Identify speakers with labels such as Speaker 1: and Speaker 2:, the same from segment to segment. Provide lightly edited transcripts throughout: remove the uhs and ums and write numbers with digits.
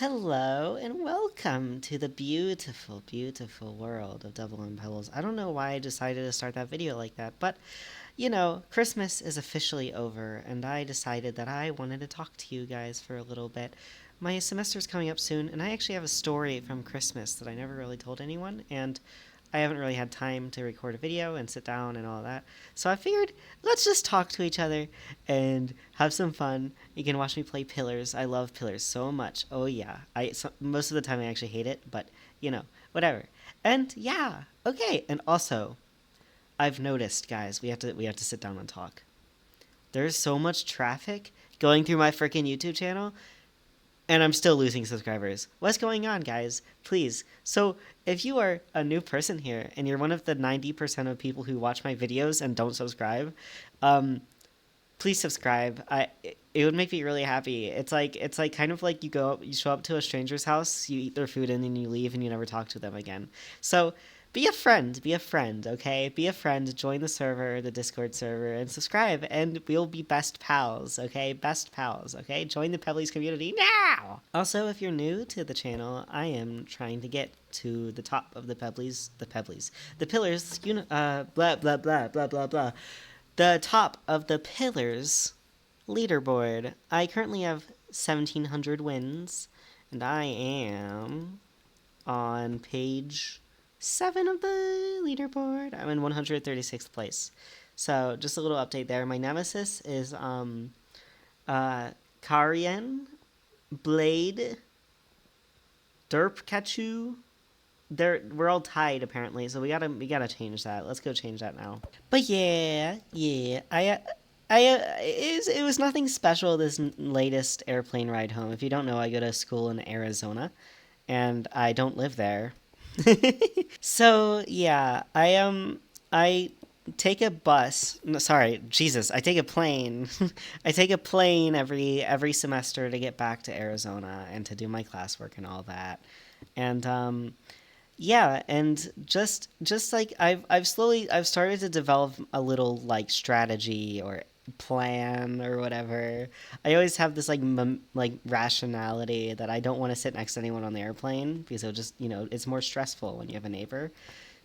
Speaker 1: Hello and welcome to the beautiful, beautiful world of Double M Pebbles. I don't know why I decided to start that video like that, but Christmas is officially over, and I decided that I wanted to talk to you guys for a little bit. My semester's coming up soon, and I actually have a story from Christmas that I never really told anyone, and I haven't really had time to record a video and sit down and all that. So I figured let's just talk to each other and have some fun. You can watch me play Pillars. I love Pillars so much. Oh yeah. Most of the time I actually hate it, but whatever. And yeah, okay. And also, I've noticed, guys, we have to sit down and talk. There's so much traffic going through my freaking YouTube channel, and I'm still losing subscribers. What's going on, guys? Please. So, if you are a new person here and you're one of the 90% of people who watch my videos and don't subscribe, um, please subscribe. It would make me really happy. It's like kind of like you show up to a stranger's house, you eat their food, and then you leave and you never talk to them again. So be a friend, okay? Be a friend, join the server, the Discord server, and subscribe, and we'll be best pals, okay? Best pals, okay? Join the Pebblies community now! Also, if you're new to the channel, I am trying to get to the top of the pillars, blah, blah, blah, blah, blah, blah. The top of the pillars leaderboard. I currently have 1,700 wins, and I am on page 7 of the leaderboard. I'm in 136th place. So just a little update there. My nemesis is Karien, Blade, Derp Kachu. We're all tied apparently, so we gotta change that. Let's go change that now. But yeah, it was nothing special this latest airplane ride home. If you don't know, I go to school in Arizona, and I don't live there. So yeah, I take a bus. No, sorry, Jesus, I take a plane. I take a plane every semester to get back to Arizona and to do my classwork and all that. And yeah, and just like I've started to develop a little like strategy or plan or whatever. I always have this like rationality that I don't want to sit next to anyone on the airplane because it'll just, it's more stressful when you have a neighbor.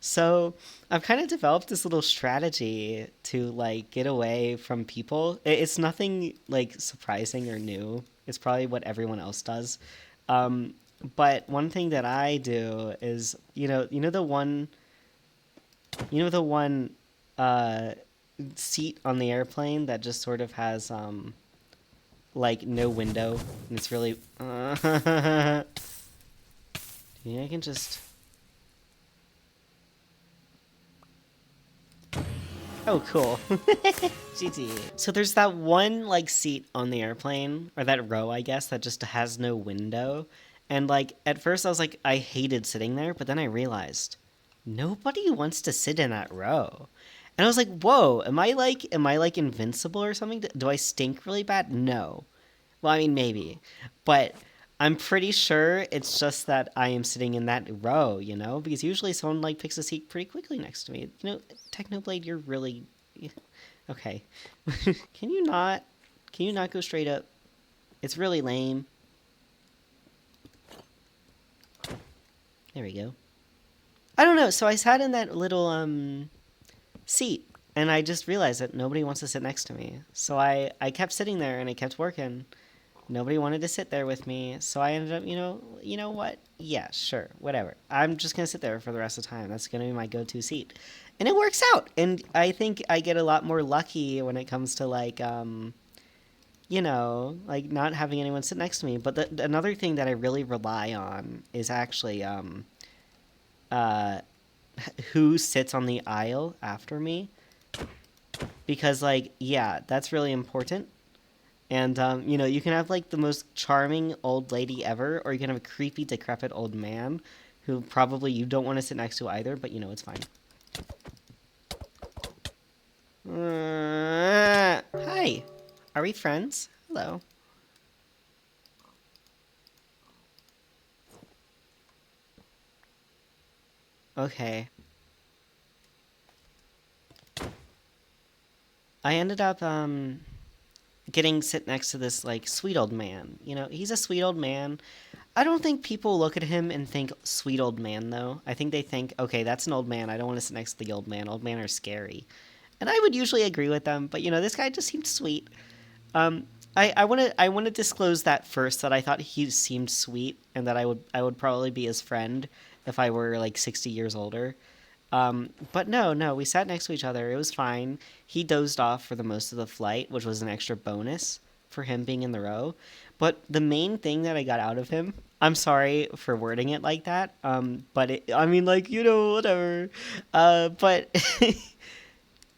Speaker 1: So I've kind of developed this little strategy to like get away from people. It's nothing like surprising or new. It's probably what everyone else does. Um, but one thing that I do is, the one uh, seat on the airplane that just sort of has like no window, and it's really. Yeah, I can just. Oh, cool. GG. So there's that one like seat on the airplane, or that row, I guess, that just has no window. And like at first I was like, I hated sitting there, but then I realized nobody wants to sit in that row. And I was like, whoa, am I like invincible or something? Do I stink really bad? No. Well, I mean maybe. But I'm pretty sure it's just that I am sitting in that row, because usually someone like picks a seat pretty quickly next to me. Technoblade, you're really okay. Can you not? Can you not go straight up? It's really lame. There we go. I don't know. So I sat in that little seat, and I just realized that nobody wants to sit next to me. So I kept sitting there, and I kept working. Nobody wanted to sit there with me, so I ended up, you know what? Yeah, sure, whatever. I'm just gonna sit there for the rest of the time. That's gonna be my go-to seat, and it works out. And I think I get a lot more lucky when it comes to like, like not having anyone sit next to me. But another thing that I really rely on is actually uh, who sits on the aisle after me, because like, yeah, that's really important. And, you can have, like, the most charming old lady ever, or you can have a creepy, decrepit old man who probably you don't want to sit next to either, but, it's fine. Hi. Are we friends? Hello. Okay. I ended up, getting sit next to this, like, sweet old man. He's a sweet old man. I don't think people look at him and think sweet old man though. I think they think, okay, that's an old man. I don't want to sit next to the old man. Old men are scary. And I would usually agree with them, but this guy just seemed sweet. Um, I want to disclose that first, that I thought he seemed sweet and that I would probably be his friend if I were like 60 years older. But no, we sat next to each other. It was fine. He dozed off for the most of the flight, which was an extra bonus for him being in the row. But the main thing that I got out of him, I'm sorry for wording it like that, but I mean, like, whatever. But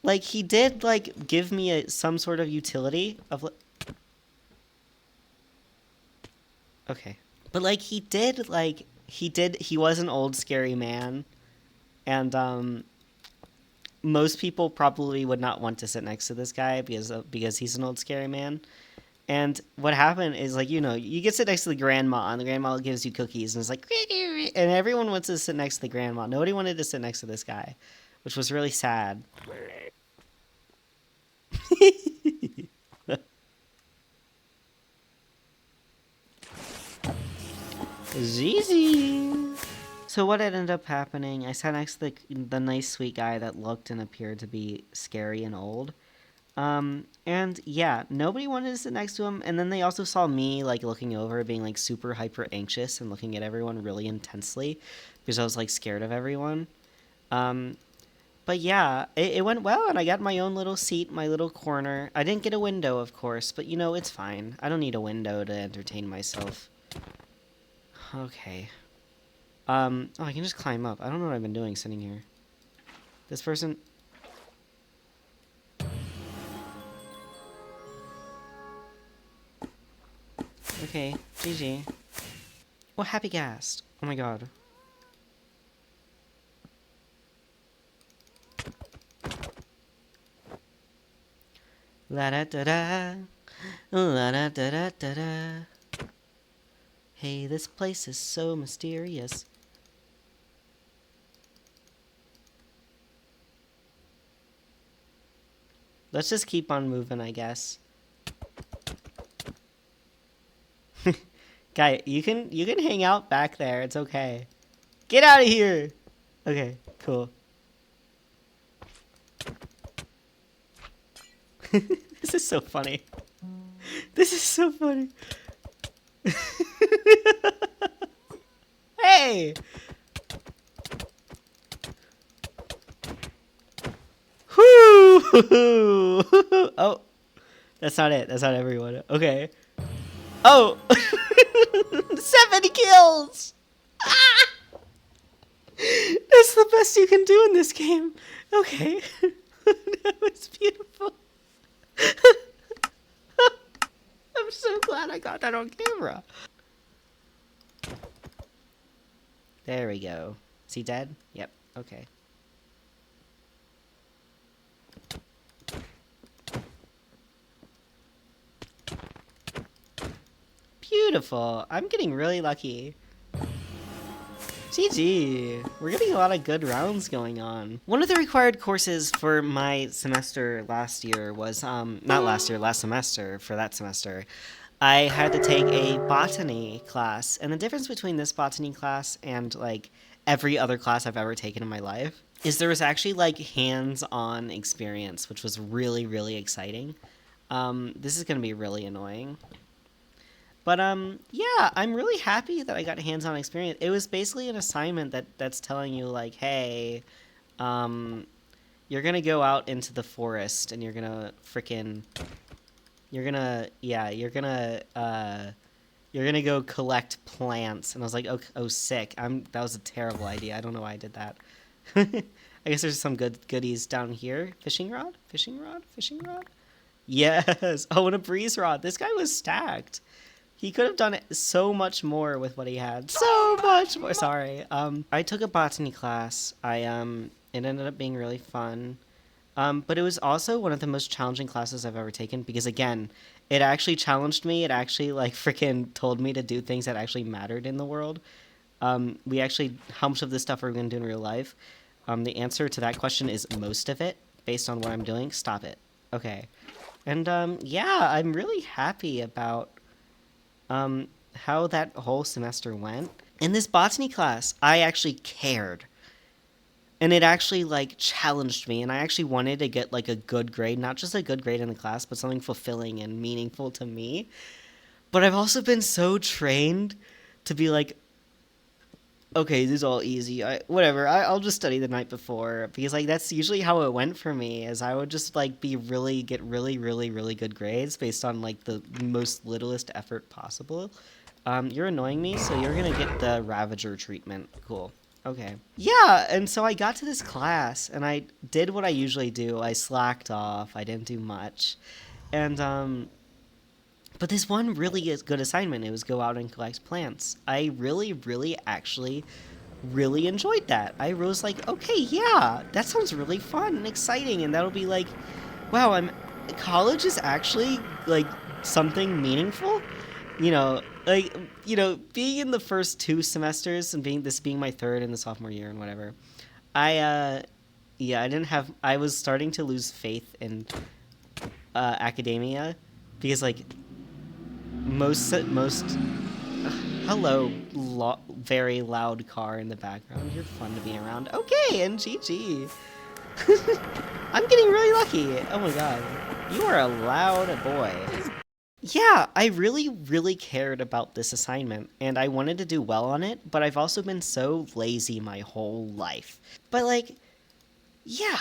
Speaker 1: like, he did like give me some sort of utility of. Okay, but like he was an old scary man, and most people probably would not want to sit next to this guy because he's an old scary man. And what happened is, like, you get to sit next to the grandma, and the grandma gives you cookies, and it's like, and everyone wants to sit next to the grandma. Nobody wanted to sit next to this guy, which was really sad. Zizi. So what ended up happening, I sat next to the nice, sweet guy that looked and appeared to be scary and old. And yeah, nobody wanted to sit next to him. And then they also saw me, like, looking over, being, like, super hyper anxious and looking at everyone really intensely because I was, like, scared of everyone. Um, but yeah, it went well, and I got my own little seat, my little corner. I didn't get a window, of course, but it's fine. I don't need a window to entertain myself. Okay. Oh, I can just climb up. I don't know what I've been doing sitting here. This person... Okay, GG. Oh, happy ghast. Oh my god. La da da da. La da da da da da. Hey, this place is so mysterious. Let's just keep on moving, I guess. Guy, you can hang out back there. It's okay. Get out of here. Okay, cool. This is so funny. This is so funny. Hey. Whoo! Oh, that's not it. That's not everyone. Okay. Oh, 7 kills. Ah! That's the best you can do in this game. Okay. That was beautiful. I'm so glad I got that on camera. There we go. Is he dead? Yep. Okay. Beautiful. I'm getting really lucky. GG. We're getting a lot of good rounds going on. One of the required courses for my semester last year was, not last year, last semester, for that semester, I had to take a botany class. And the difference between this botany class and, like, every other class I've ever taken in my life is there was actually, like, hands-on experience, which was really, really exciting. This is going to be really annoying. But, yeah, I'm really happy that I got hands-on experience. It was basically an assignment that's telling you, like, hey, you're gonna go out into the forest and you're gonna go collect plants. And I was like, oh, sick. That was a terrible idea. I don't know why I did that. I guess there's some goodies down here. Fishing rod? Fishing rod? Fishing rod? Yes. Oh, and a breeze rod. This guy was stacked. He could have done it so much more with what he had. So much more. Sorry. I took a botany class. It ended up being really fun. But it was also one of the most challenging classes I've ever taken because, again, it actually challenged me. It actually, like, freaking told me to do things that actually mattered in the world. How much of this stuff are we going to do in real life? The answer to that question is most of it, based on what I'm doing. Stop it. Okay. And, yeah, I'm really happy about how that whole semester went. In this botany class, I actually cared. And it actually like challenged me, and I actually wanted to get like a good grade, not just a good grade in the class, but something fulfilling and meaningful to me. But I've also been so trained to be like, okay, this is all easy. I'll just study the night before, because like that's usually how it went for me. Is I would just like get really good grades based on like the most littlest effort possible. You're annoying me, so you're gonna get the Ravager treatment. Cool. Okay. Yeah, and so I got to this class and I did what I usually do. I slacked off. I didn't do much, and but this one really is good assignment. It was go out and collect plants. I really actually really enjoyed that. I was like, okay, yeah, that sounds really fun and exciting, and that'll be like, wow, I'm college is actually like something meaningful. You know, like being in the first two semesters and being my third in the sophomore year and whatever. I yeah, I didn't have. I was starting to lose faith in academia because like most hello, very loud car in the background. You're fun to be around. Okay, and GG. I'm getting really lucky. Oh my god. You are a loud boy. Yeah, I really cared about this assignment, and I wanted to do well on it, but I've also been so lazy my whole life. But like, yeah,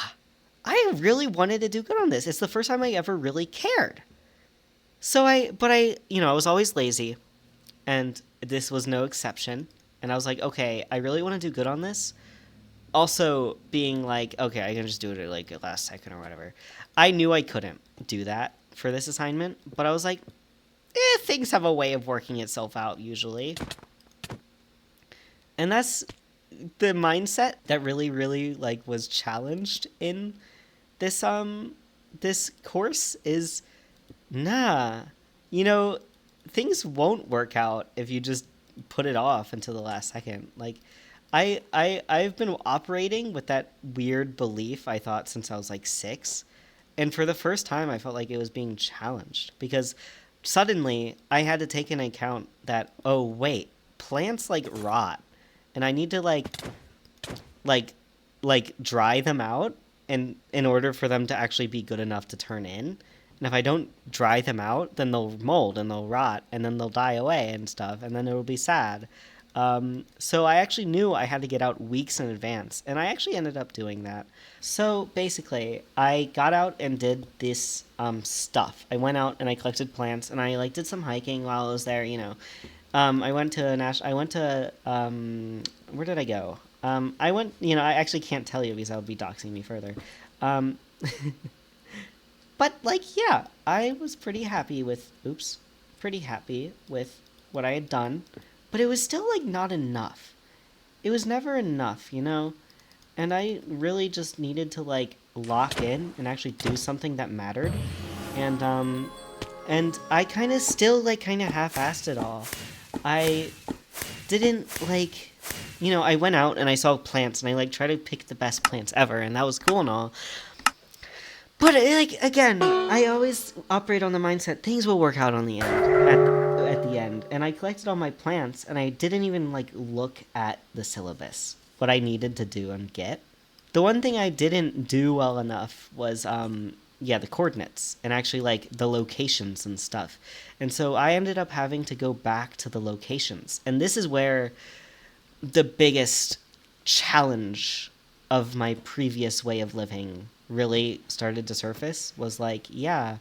Speaker 1: I really wanted to do good on this. It's the first time I ever really cared. I was always lazy, and this was no exception. And I was like, okay, I really want to do good on this. Also, being like, okay, I can just do it at like last second or whatever. I knew I couldn't do that for this assignment, but I was like, things have a way of working itself out usually. And that's the mindset that really like was challenged in this course is nah. You know, things won't work out if you just put it off until the last second. Like I've been operating with that weird belief I thought since I was like 6. And for the first time I felt like it was being challenged because suddenly I had to take into account that, oh wait, plants like rot and I need to like dry them out and in order for them to actually be good enough to turn in. And if I don't dry them out, then they'll mold and they'll rot and then they'll die away and stuff, and then it'll be sad. So I actually knew I had to get out weeks in advance, and I actually ended up doing that. So basically, I got out and did this stuff. I went out and I collected plants, and I like did some hiking while I was there. I went to where did I go? I went. I actually can't tell you because that would be doxing me further. Um, but like, yeah, I was pretty happy with. Oops, pretty happy with what I had done, but it was still like not enough. It was never enough. And I really just needed to like lock in and actually do something that mattered, and I kind of still like kind of half-assed it all. I didn't like, I went out and I saw plants and I like tried to pick the best plants ever, and that was cool and all. But like again, I always operate on the mindset things will work out on the end at the end. And I collected all my plants and I didn't even like look at the syllabus, what I needed to do and get. The one thing I didn't do well enough was the coordinates and actually like the locations and stuff. And so I ended up having to go back to the locations. And this is where the biggest challenge of my previous way of living really started to surface was like, yeah,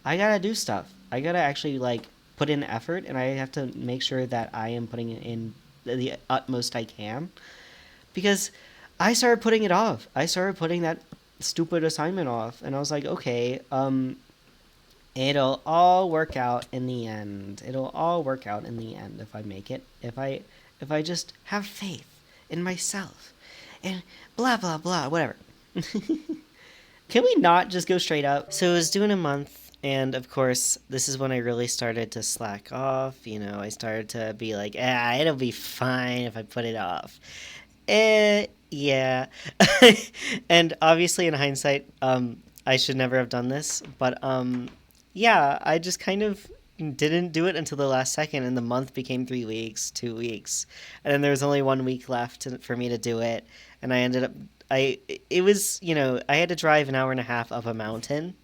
Speaker 1: I gotta do stuff. I gotta actually like put in effort, and I have to make sure that I am putting it in the utmost I can, because I started putting it off. I started putting that stupid assignment off, and I was like, okay, it'll all work out in the end. It'll all work out in the end if I make it. If I just have faith in myself, and blah blah blah, whatever. Can we not just go straight up? So it was due in a month, and of course, this is when I really started to slack off. I started to be like, it'll be fine if I put it off. Yeah. And obviously, in hindsight, I should never have done this, but yeah, I just kind of, didn't do it until the last second, and the month became 3 weeks, 2 weeks, and then there was only 1 week left for me to do it, and I ended up it was, I had to drive an hour and a half up a mountain,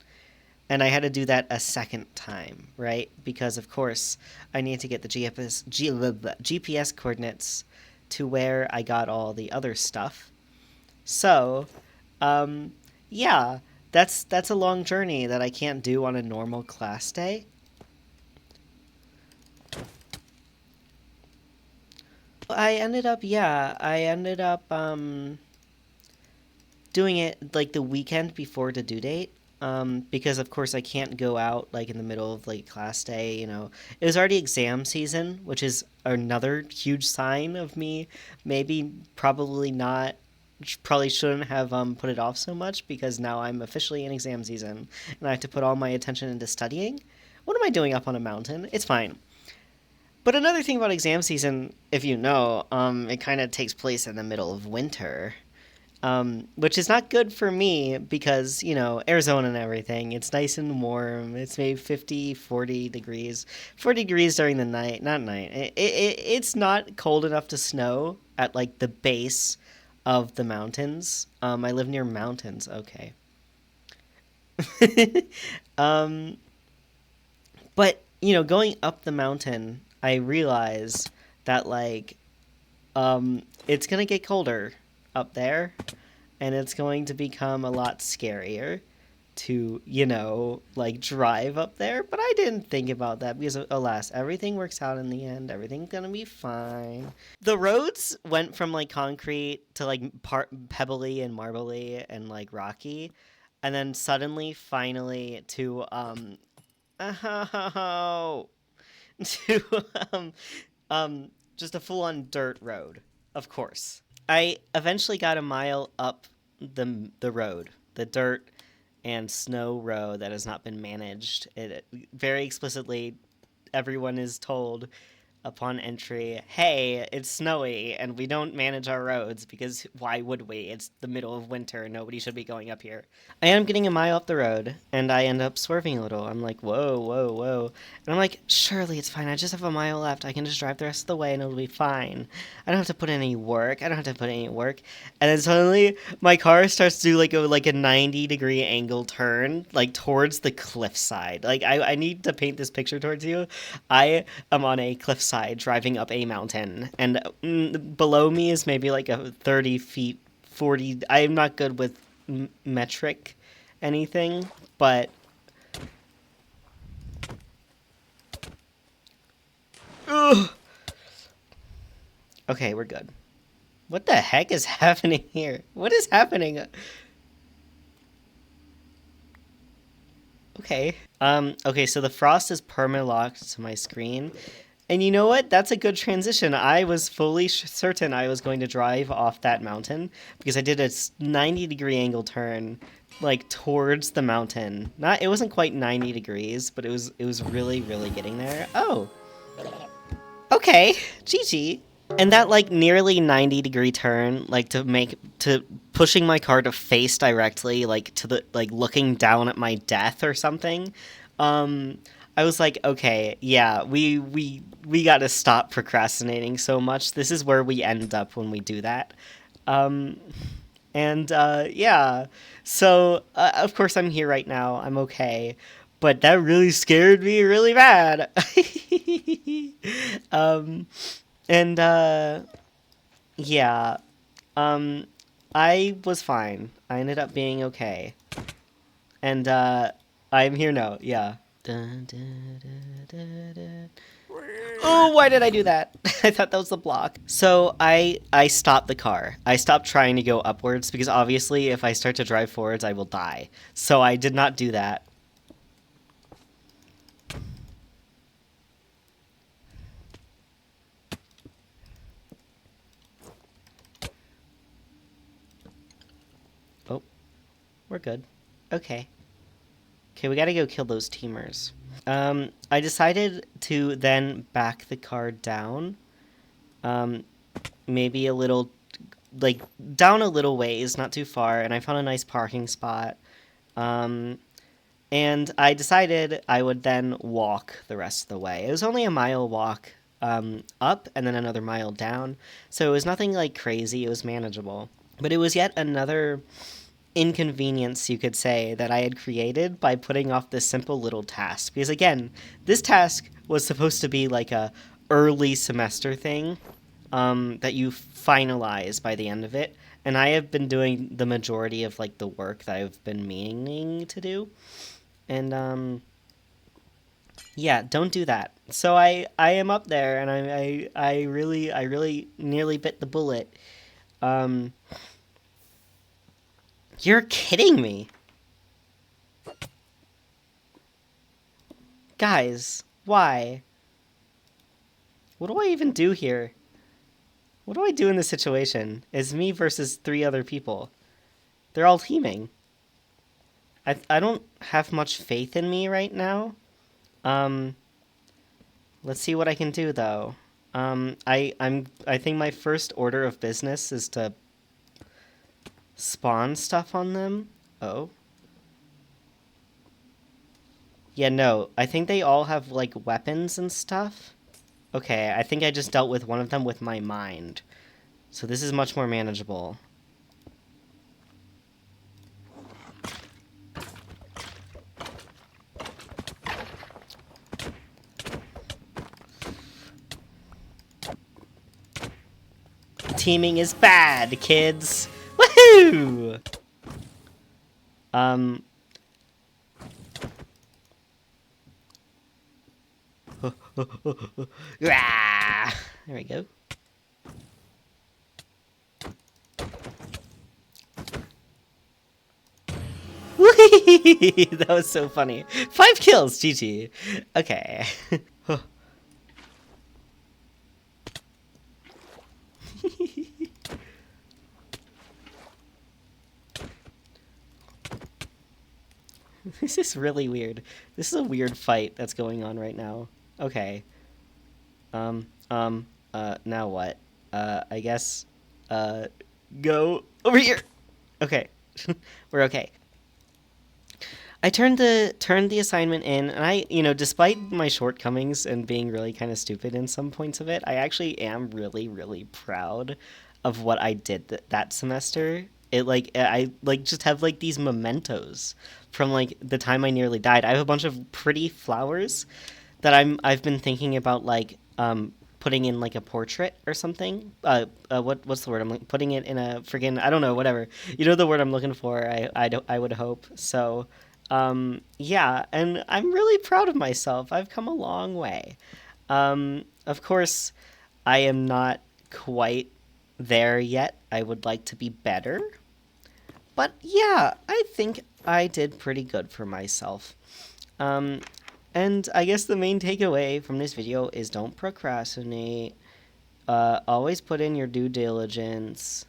Speaker 1: and I had to do that a second time, right? Because of course I need to get the GPS coordinates to where I got all the other stuff. So, um, yeah, that's a long journey that I can't do on a normal class day. I ended up doing it like the weekend before the due date. Because of course I can't go out like in the middle of like class day, It was already exam season, which is another huge sign of me maybe probably not probably shouldn't have put it off so much, because now I'm officially in exam season and I have to put all my attention into studying. What am I doing up on a mountain? It's fine. But another thing about exam season, if you know, it kind of takes place in the middle of winter, which is not good for me because, Arizona and everything, it's nice and warm. It's maybe 50, 40 degrees. 40 degrees during the night, not night. It's not cold enough to snow at, like, the base of the mountains. I live near mountains, okay. um, but, going up the mountain, I realize that, like, it's going to get colder up there, and it's going to become a lot scarier to, like, drive up there. But I didn't think about that because, alas, everything works out in the end. Everything's gonna be fine. The roads went from, like, concrete to, like, pebbly and marbly and, like, rocky, and then suddenly, finally, to, oh, to, just a full-on dirt road, of course. I eventually got a mile up the road, the dirt and snow road that has not been managed. It very explicitly, everyone is told upon entry, hey, it's snowy and we don't manage our roads because why would we? It's the middle of winter. Nobody should be going up here. I am getting a mile up the road and I end up swerving a little. I'm like, whoa, whoa, whoa. And I'm like, surely it's fine. I just have a mile left. I can just drive the rest of the way and it'll be fine. I don't have to put in any work. And then suddenly my car starts to do like a 90-degree angle turn, like towards the cliffside. Like I need to paint this picture towards you. I am on a cliffside driving up a mountain, and below me is maybe like a 30 feet, 40. I am not good with metric anything, but ugh. Okay, we're good. What the heck is happening here? What is happening? Okay. Okay, so the frost is perma-locked to my screen. And you know what? That's a good transition. I was fully certain I was going to drive off that mountain because I did a 90-degree angle turn, like towards the mountain. It wasn't quite 90 degrees, but it was really, really getting there. Oh. Okay. GG. And that like nearly 90-degree turn, like to pushing my car to face directly, like to the like looking down at my death or something. I was like, okay, yeah, we got to stop procrastinating so much. This is where we end up when we do that. Um, yeah, so of course I'm here right now. I'm okay, but that really scared me really bad. um, and yeah, um, I was fine. I ended up being okay, and I'm here now. Yeah. Dun, dun, dun, dun, dun. Oh, why did I do that? I thought that was the block. So I stopped the car. I stopped trying to go upwards because obviously if I start to drive forwards, I will die. So I did not do that. Oh, we're good. Okay. Okay, we gotta go kill those teamers. I decided to then back the car down. Maybe a little, like, down a little ways, not too far, and I found a nice parking spot. Um, And I decided I would then walk the rest of the way. It was only a mile walk up and then another mile down. So it was nothing like crazy, it was manageable. But it was yet another inconvenience, you could say, that I had created by putting off this simple little task. Because again, this task was supposed to be like a early semester thing that you finalize by the end of it. And I have been doing the majority of like the work that I've been meaning to do. And yeah, don't do that. So I am up there, and I really nearly bit the bullet. Um, you're kidding me, guys. Why? What do I even do here? What do I do in this situation? It's me versus three other people. They're all teaming. I don't have much faith in me right now. Um, let's see what I can do though. I think my first order of business is to spawn stuff on them. Oh. Yeah, no. I think they all have like weapons and stuff. Okay, I think I just dealt with one of them with my mind. So this is much more manageable. Teaming is bad, kids. Woohoo! Um. There we go. That was so funny. 5 kills, GG. Okay. This is really weird. This is a weird fight that's going on right now. Okay. Now what? I guess, go over here. Okay. We're okay. I turned the assignment in, and despite my shortcomings and being really kind of stupid in some points of it, I actually am really, really proud of what I did that semester. I like just have like these mementos from like the time I nearly died. I have a bunch of pretty flowers that I've been thinking about like putting in like a portrait or something. What's the word? I'm like putting it in a friggin' I don't know, whatever. You know the word I'm looking for. I would hope so. Yeah, and I'm really proud of myself. I've come a long way. Of course, I am not quite there yet. I would like to be better. But yeah, I think I did pretty good for myself. Um, and I guess the main takeaway from this video is don't procrastinate. Always put in your due diligence.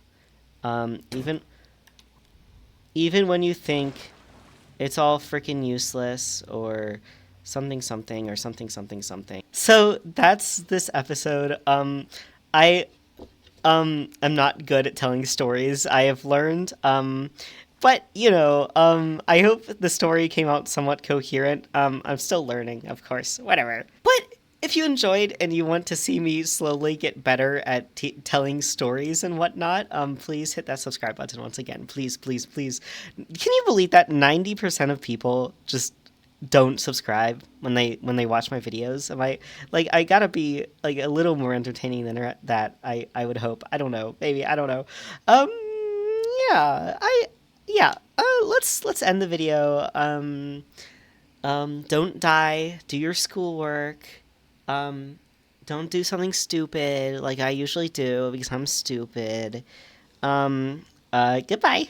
Speaker 1: Even when you think it's all freaking useless or something something or something something something. So that's this episode. I am not good at telling stories, I have learned. But I hope the story came out somewhat coherent. I'm still learning, of course. Whatever. But if you enjoyed and you want to see me slowly get better at telling stories and whatnot, please hit that subscribe button once again. Please, please, please. Can you believe that 90% of people just don't subscribe when they watch my videos? Am I like I gotta be like a little more entertaining than that? I would hope. I don't know. Maybe I don't know. Yeah. Yeah. Let's end the video. Don't die. Do your schoolwork. Don't do something stupid like I usually do because I'm stupid. Goodbye.